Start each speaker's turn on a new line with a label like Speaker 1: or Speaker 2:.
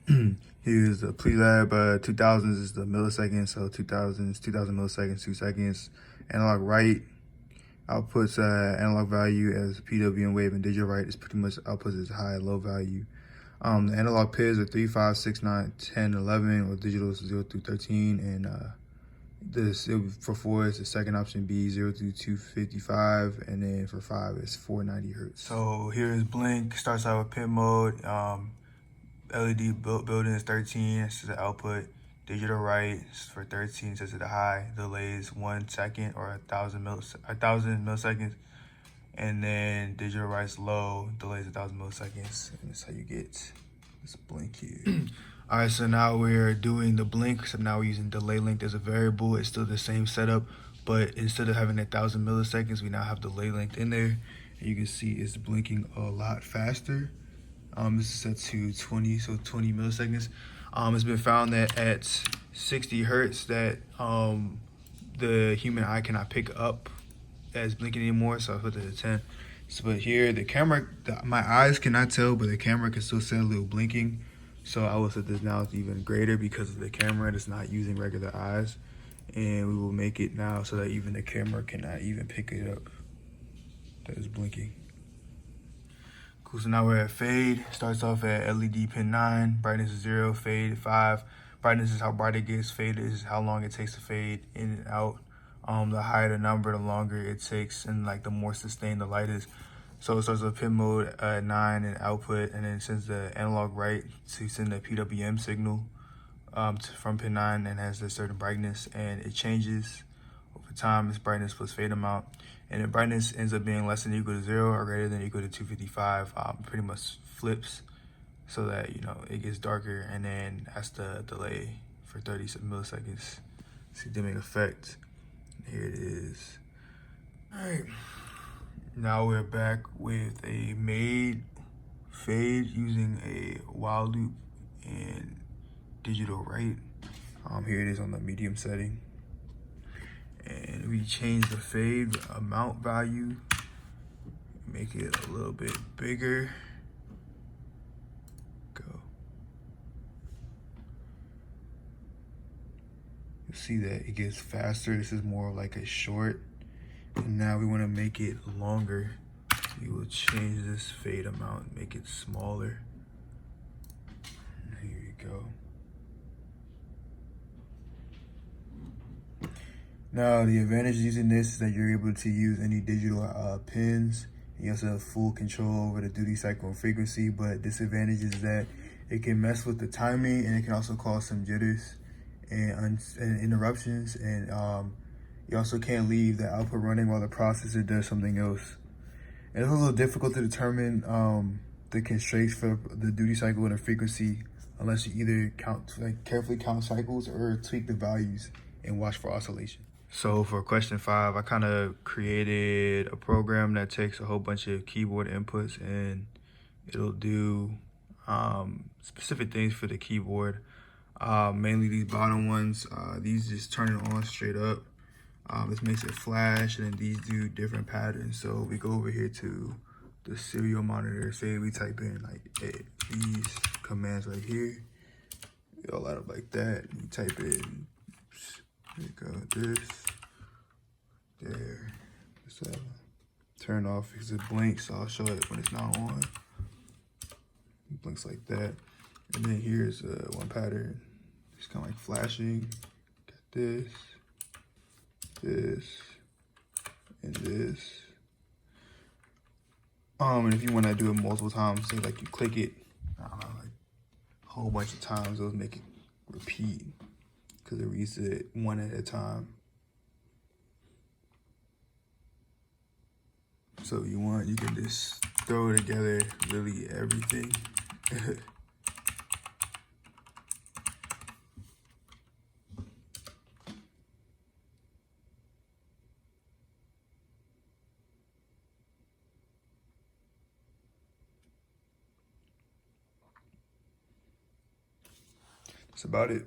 Speaker 1: Here's the pre-lab 2000s is the milliseconds, so 2000s, 2000 milliseconds, 2 seconds. Analog write outputs analog value as PWM wave, and digital write is pretty much outputs as high and low value. The analog pairs are 3, 5, 6, 9, 10, 11, or digital is 0 through 13, and for 4 is the second option B, 0 through 255, and then for 5 it's 490 hertz. So here's blink, starts out with pin mode. LED building is 13, this is the output. Digital write for 13 says the high. Delay is 1 second or 1,000 milliseconds. And then digital write's low, delay is 1,000 milliseconds. And that's how you get this blink here. All right, so now we're doing the blink. So now we're using delay length as a variable. It's still the same setup, but instead of having 1,000 milliseconds, we now have delay length in there. And you can see it's blinking a lot faster. This is set to 20, so 20 milliseconds. It's been found that at 60 hertz that the human eye cannot pick up as blinking anymore, so I put it at 10. So, but here the camera, my eyes cannot tell, but the camera can still set a little blinking. So I will set this now to even greater because of the camera that's not using regular eyes. And we will make it now so that even the camera cannot even pick it up that is blinking. Cool, so now we're at fade. Starts off at LED pin 9, brightness is 0, fade 5. Brightness is how bright it gets, fade is how long it takes to fade in and out. The higher the number, the longer it takes, and like the more sustained the light is. So it starts with pin mode at 9 and output, and then sends the analog write to send the PWM signal from pin 9 and has a certain brightness, and it changes over time. It's brightness plus fade amount. And the brightness ends up being less than or equal to 0 or greater than or equal to 255. Pretty much flips so that, you know, it gets darker, and then that's the delay for 30 milliseconds. See dimming effect. Here it is. All right. Now we're back with a made fade using a while loop and digital write. Here it is on the medium setting. And we change the fade amount value, make it a little bit bigger. Go. You see that it gets faster. This is more like a short. And now we want to make it longer. We will change this fade amount, make it smaller. Here you go. Now, the advantage of using this is that you're able to use any digital pins. You also have full control over the duty cycle and frequency, but disadvantage is that it can mess with the timing, and it can also cause some jitters and interruptions. And you also can't leave the output running while the processor does something else. And it's a little difficult to determine the constraints for the duty cycle and the frequency unless you either carefully count cycles or tweak the values and watch for oscillation. So for question 5, I kind of created a program that takes a whole bunch of keyboard inputs, and it'll do specific things for the keyboard. Mainly these bottom ones, these just turn it on straight up. This makes it flash, and then these do different patterns. So we go over here to the serial monitor. Say we type in like these commands right here. It'll light up like that. You type in, there you go, this, there. So turn off because it blinks. So I'll show it when it's not on. It blinks like that. And then here's one pattern. It's kind of like flashing. Got this, and this. And if you want to do it multiple times, say like you click it, I don't know, like a whole bunch of times, those make it repeat because it reads it one at a time. So if you want, you can just throw together really everything. That's about it.